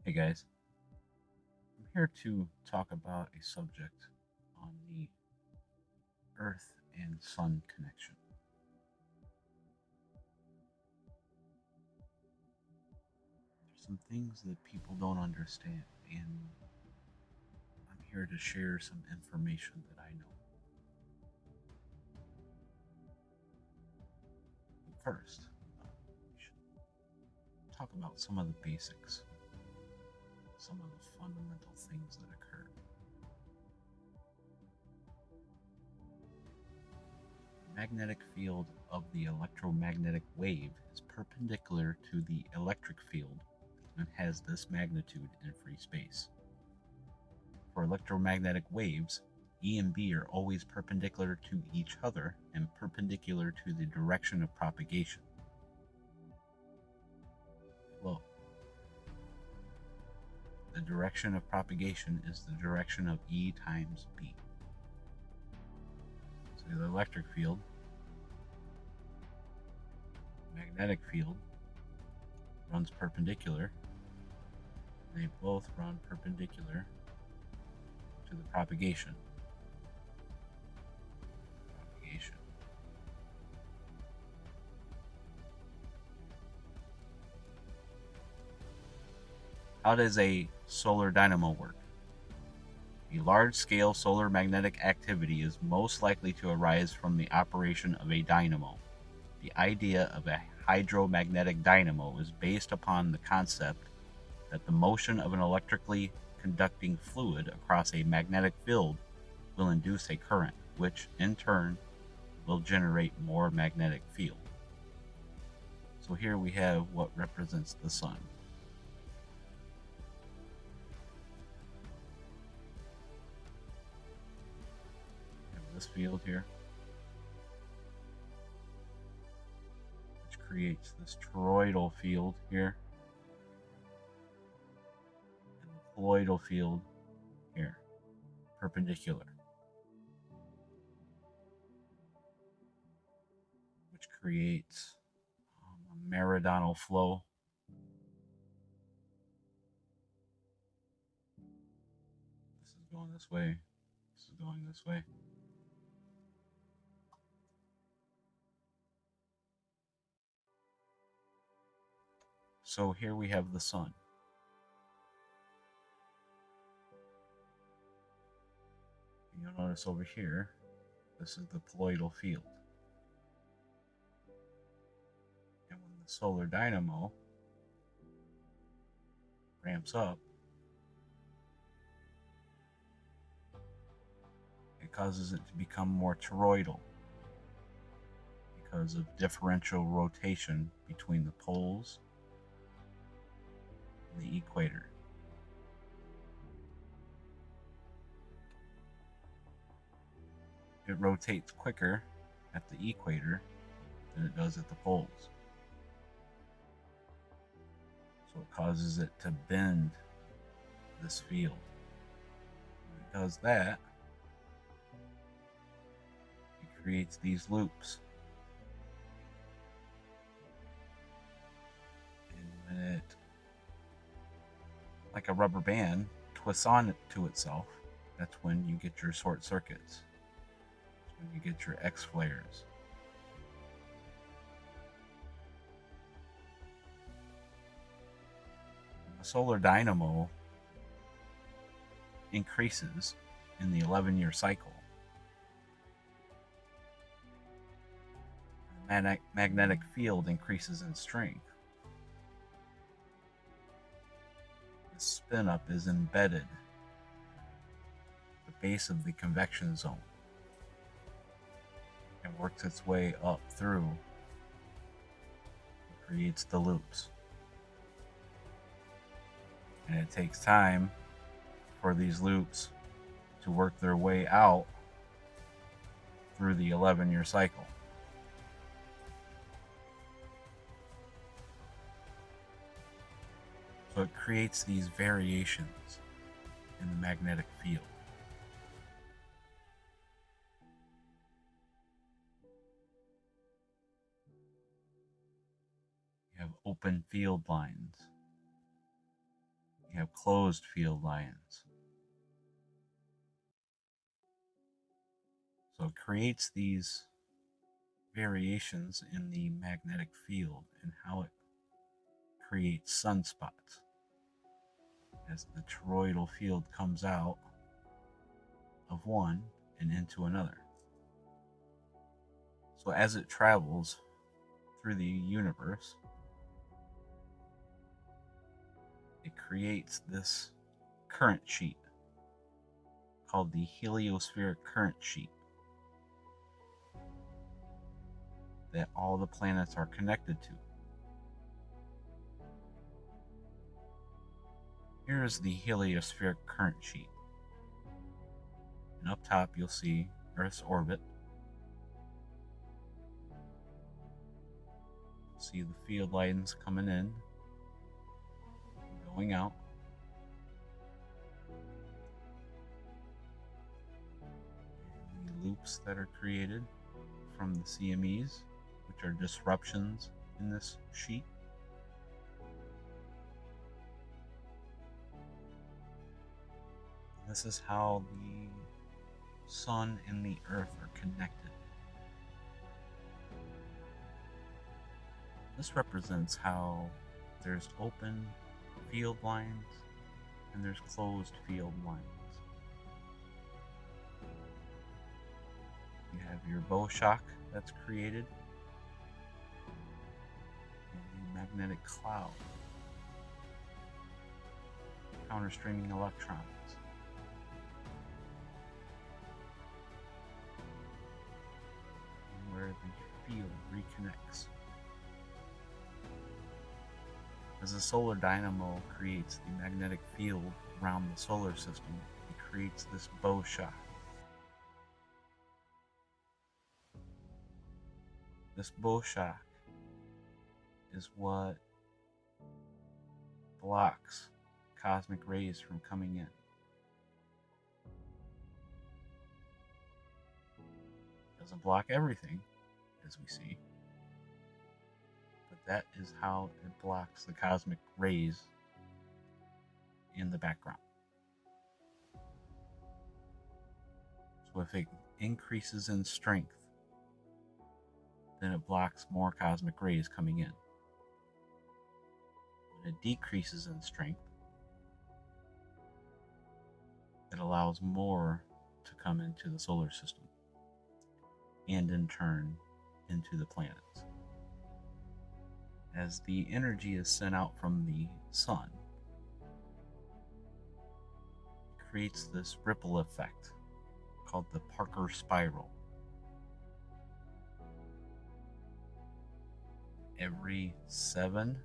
Hey guys, I'm here to talk about a subject on the Earth and Sun connection. There's some things that people don't understand, and I'm here to share some information that I know. First, we should talk about some of the basics, some of the fundamental things that occur. The magnetic field of the electromagnetic wave is perpendicular to the electric field and has this magnitude in free space. For electromagnetic waves, E and B are always perpendicular to each other and perpendicular to the direction of propagation. Flow. The direction of propagation is the direction of E times B. So the electric field, magnetic field runs perpendicular. They both run perpendicular to the propagation. How does a solar dynamo work? A large-scale solar magnetic activity is most likely to arise from the operation of a dynamo. The idea of a hydromagnetic dynamo is based upon the concept that the motion of an electrically conducting fluid across a magnetic field will induce a current, which in turn will generate more magnetic field. So here we have what represents the sun. We have this field here, which creates this toroidal field here, and the colloidal field here, perpendicular, which creates a meridional flow. This is going this way. This is going this way. So here we have the sun. You'll notice over here, this is the colloidal field. And when the solar dynamo ramps up, it causes it to become more toroidal because of differential rotation between the poles and the equator. It rotates quicker at the equator than it does at the poles. So it causes it to bend this field. When it does that, it creates these loops. And when it, like a rubber band, twists on to itself, that's when you get your short circuits. That's when you get your X flares. The solar dynamo increases in the 11-year cycle. The magnetic field increases in strength. The spin up is embedded at the base of the convection zone and works its way up through and creates the loops. And it takes time for these loops to work their way out through the 11-year cycle. So it creates these variations in the magnetic field. You have open field lines. You have closed field lines. So it creates these variations in the magnetic field and how it creates sunspots as the toroidal field comes out of one and into another. So as it travels through the universe, it creates this current sheet called the heliospheric current sheet that all the planets are connected to. Here is the heliospheric current sheet. And up top you'll see Earth's orbit. See the field lines coming in, going out. And the loops that are created from the CMEs, which are disruptions in this sheet. This is how the Sun and the Earth are connected. This represents how there's open field lines and there's closed field lines. You have your bow shock that's created, and the magnetic cloud, counterstreaming electrons. And where the field reconnects. As the solar dynamo creates the magnetic field around the solar system, it creates this bow shock. This bow shock is what blocks cosmic rays from coming in. It doesn't block everything, as we see, but that is how it blocks the cosmic rays in the background. So if it increases in strength, then it blocks more cosmic rays coming in. When it decreases in strength, it allows more to come into the solar system, and in turn into the planets. As the energy is sent out from the sun, it creates this ripple effect called the Parker spiral. Every 7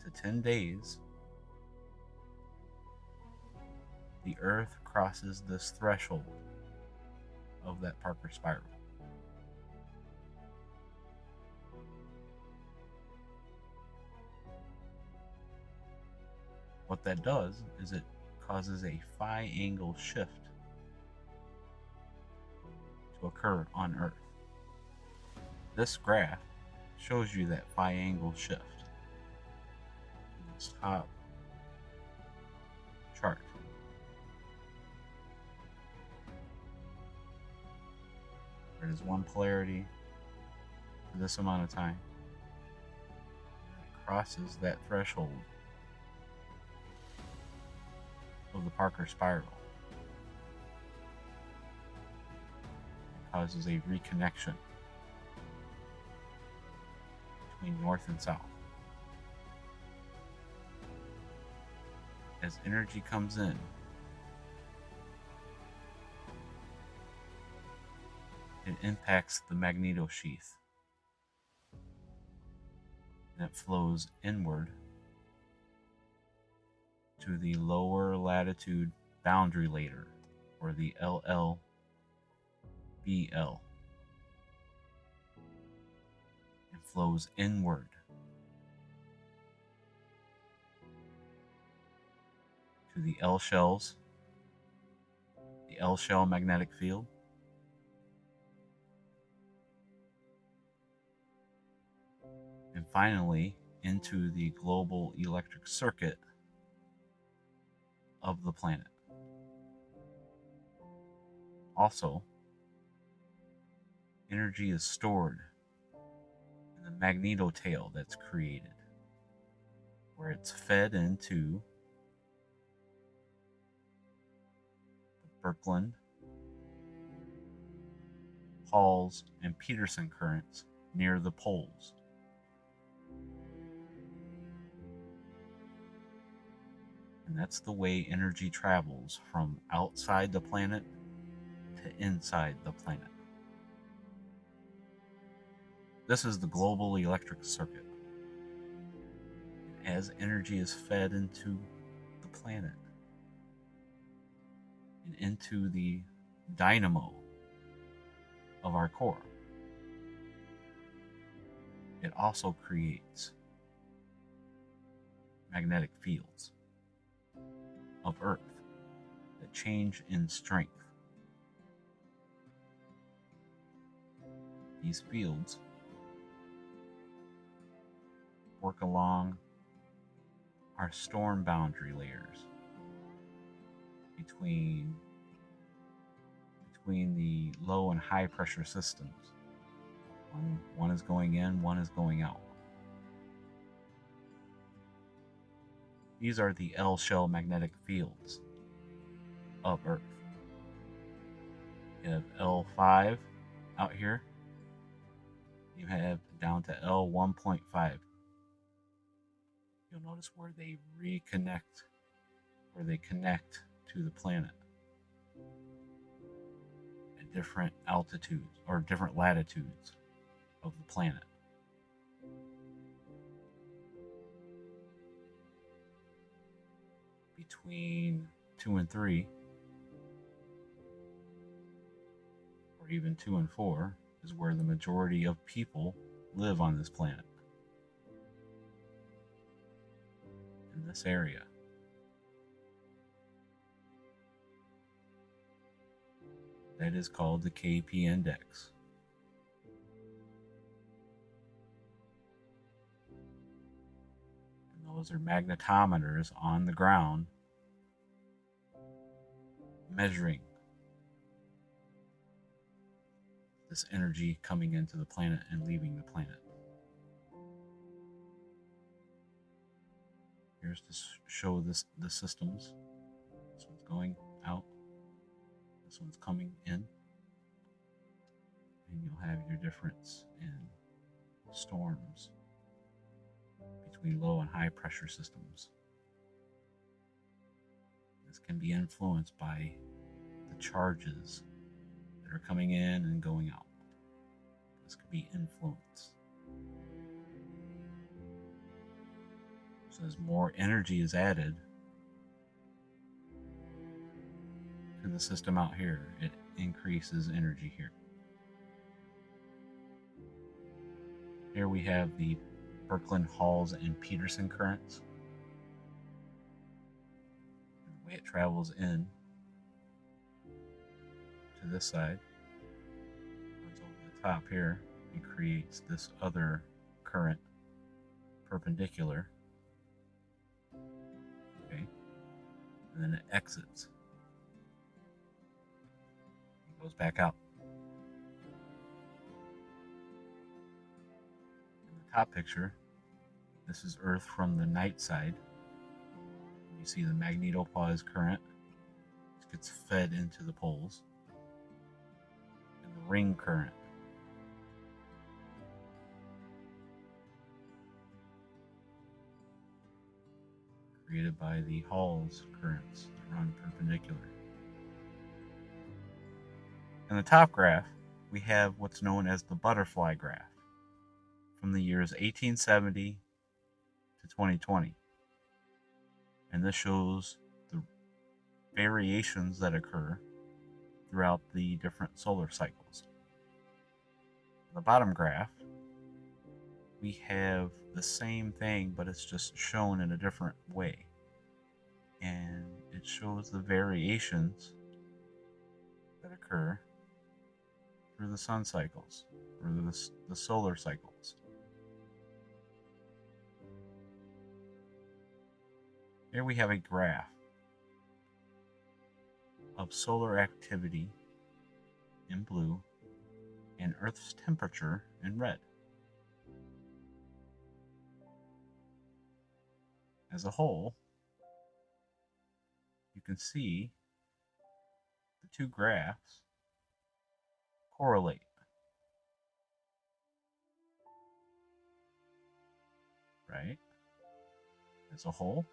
to 10 days, the Earth crosses this threshold of that Parker spiral. What that does is it causes a phi angle shift to occur on Earth. This graph shows you that phi angle shift in this top chart. There is one polarity for this amount of time. It crosses that threshold of the Parker spiral. It causes a reconnection between north and south. As energy comes in, it impacts the magnetosheath, and it flows inward to the lower latitude boundary layer, or the LLBL. It flows inward to the L shells, the L shell magnetic field, and finally into the global electric circuit of the planet. Also, energy is stored in the magnetotail that's created, where it's fed into the Birkeland, Hall's, and Peterson currents near the poles. And that's the way energy travels from outside the planet to inside the planet. This is the global electric circuit. As energy is fed into the planet and into the dynamo of our core, it also creates magnetic fields of Earth that change in strength. These fields work along our storm boundary layers between the low and high pressure systems. One is going in, one is going out. These are the L-shell magnetic fields of Earth. You have L5 out here. You have down to L1.5. You'll notice where they reconnect, where they connect to the planet at different altitudes or different latitudes of the planet. Between 2 and 3, or even 2 and 4, is where the majority of people live on this planet. In this area. That is called the KP index. And those are magnetometers on the ground measuring this energy coming into the planet and leaving the planet. Here's to show the systems. This one's going out. This one's coming in. And you'll have your difference in storms between low and high pressure systems. This can be influenced by the charges that are coming in and going out. This could be influenced. So as more energy is added to the system out here, it increases energy here. Here we have the Birkeland, Hall's, and Peterson currents. And the way it travels in to this side, runs over the top here, and creates this other current perpendicular. Okay, and then it exits. It goes back out. In the top picture, this is Earth from the night side. You see the magnetopause current. It gets fed into the poles. And the ring current. Created by the Hall's currents that run perpendicular. In the top graph, we have what's known as the butterfly graph from the years 1870 to 2020. And this shows the variations that occur throughout the different solar cycles. In the bottom graph, we have the same thing, but it's just shown in a different way. And it shows the variations that occur through the sun cycles, or the solar cycles. Here we have a graph of solar activity in blue and Earth's temperature in red. As a whole, you can see the two graphs correlate. Right? As a whole.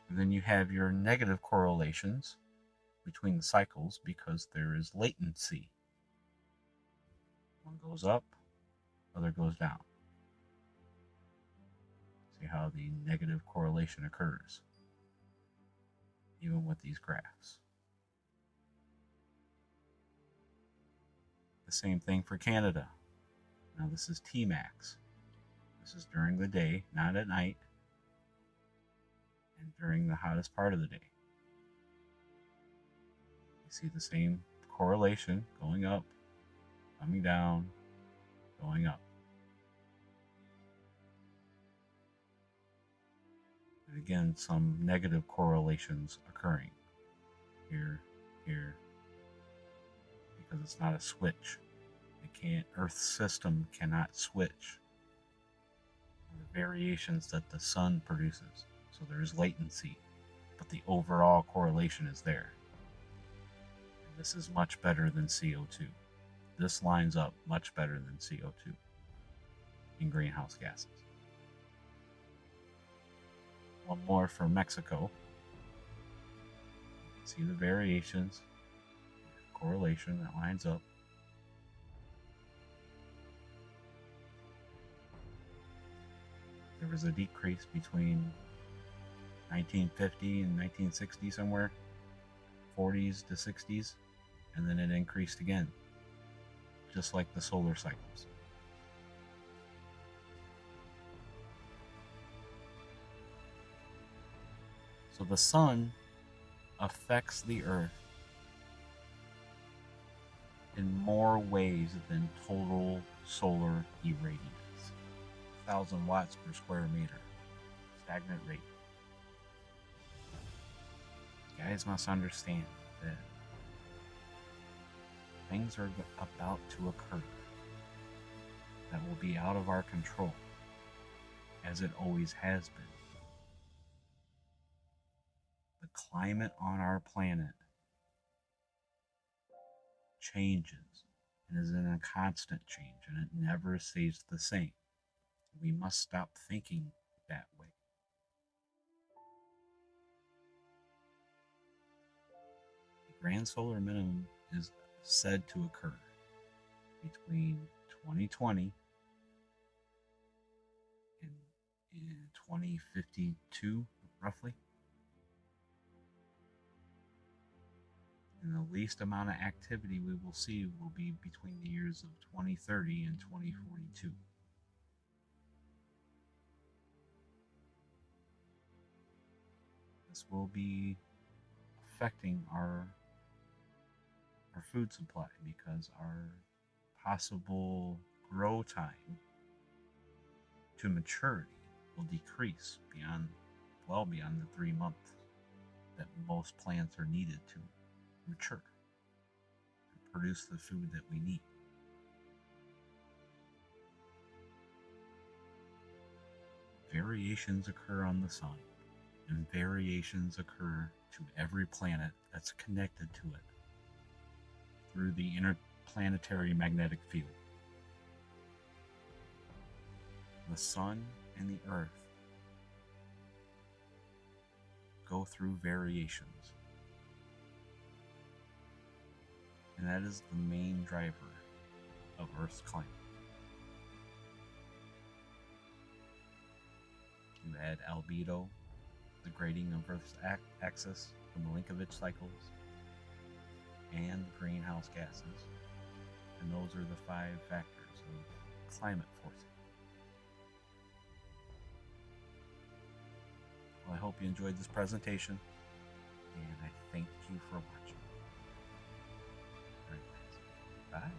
And then you have your negative correlations between the cycles because there is latency. One goes up, other goes down. See how the negative correlation occurs, even with these graphs. The same thing for Canada. Now this is Tmax. This is during the day, not at night, and during the hottest part of the day. You see the same correlation going up, coming down, going up. And again, some negative correlations occurring here, here, because it's not a switch. Earth's system cannot switch the variations that the sun produces. So there is latency, but the overall correlation is there. And this is much better than CO2. This lines up much better than CO2 in greenhouse gases. One more for Mexico. See the variations, correlation that lines up. There was a decrease between 1950 and 1960 somewhere, 40s to 60s, and then it increased again, just like the solar cycles. So the sun affects the Earth in more ways than total solar irradiance. 1,000 watts per square meter, stagnant rate. You guys must understand that things are about to occur that will be out of our control, as it always has been. The climate on our planet changes and is in a constant change, and it never stays the same. We must stop thinking that way. The grand solar minimum is said to occur between 2020 and 2052, roughly. And the least amount of activity we will see will be between the years of 2030 and 2042. This will be affecting our food supply because our possible grow time to maturity will decrease well beyond the 3 months that most plants are needed to mature and produce the food that we need. Variations occur on the sun, and variations occur to every planet that's connected to it through the interplanetary magnetic field. The sun and the earth go through variations, and that is the main driver of Earth's climate. You add albedo, the grading of Earth's axis, the Milankovitch cycles, and greenhouse gases, and those are the 5 factors of climate forcing. Well, I hope you enjoyed this presentation, and I thank you for watching. All right, guys. Bye.